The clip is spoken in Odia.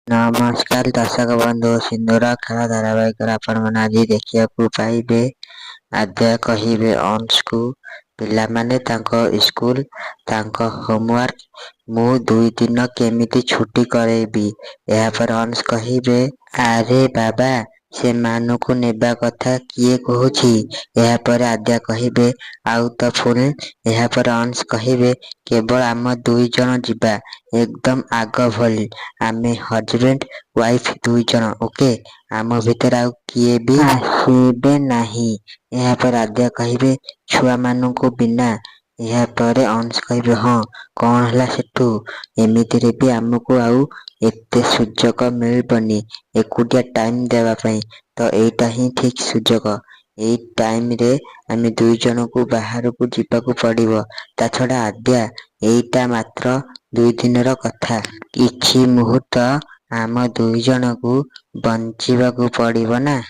ନମସ୍କାର ଦର୍ଶକ ବନ୍ଧୁ, ସିନ୍ଦୁର ଖେଳ ଧାରାବାହିକରେ ଆପଣମାନେ ଆଜି ଦେଖିବାକୁ ପାଇବେ। ଆଦ୍ୟା କହିବେ ଅଂଶକୁ, ପିଲାମାନେ ତାଙ୍କ ସ୍କୁଲ, ତାଙ୍କ ହୋମୱାର୍କ ମୁଁ 2 ଦିନ କେମିତି ଛୁଟି କରେଇବି। ଏହାପରେ ଅଂଶ କହିବେ, ଆରେ ବାବା, ସେମାନଙ୍କୁ ନେବା କଥା କିଏ କହୁଛି? ଏହାପରେ ଆଦ୍ୟା କହିବେ, ଆଉ ତ ଫୁଣି। ଏହାପରେ ଅଂଶ କହିବେ, କେବଳ ଆମ 2 ଜଣ ଯିବା, ଏକଦମ ଆଗ ଭଳି। ଆମେ ହଜବେଣ୍ଡ ୱାଇଫ 2 ଜଣ, ଓକେ। ଆମ ଭିତରେ ଆଉ କିଏ ବି ଆସିବେ ନାହିଁ। ଏହାପରେ ଆଦ୍ୟା କହିବେ, ଛୁଆମାନଙ୍କୁ ବିନା। ଏହାପରେ ଅଂଶ କହିବେ, ହଁ, କଣ ହେଲା ସେଠୁ? ଏମିତିରେ ବି ଆମକୁ ଆଉ ଏତେ ସୁଯୋଗ ମିଳିବନି ଏକୁଟିଆ ଟାଇମ ଦେବା ପାଇଁ, ତ ଏଇଟା ହିଁ ଠିକ ସୁଯୋଗ। ଏଇ ଟାଇମରେ ଆମେ 2 ଜଣଙ୍କୁ ବାହାରକୁ ଯିବାକୁ ପଡ଼ିବ। ତା ଛଡ଼ା ଆଦ୍ୟା, ଏଇଟା ମାତ୍ର 2 ଦିନର କଥା। କିଛି ମୁହୂର୍ତ୍ତ ଆମ 2 ଜଣଙ୍କୁ ବଞ୍ଚିବାକୁ ପଡ଼ିବ ନା।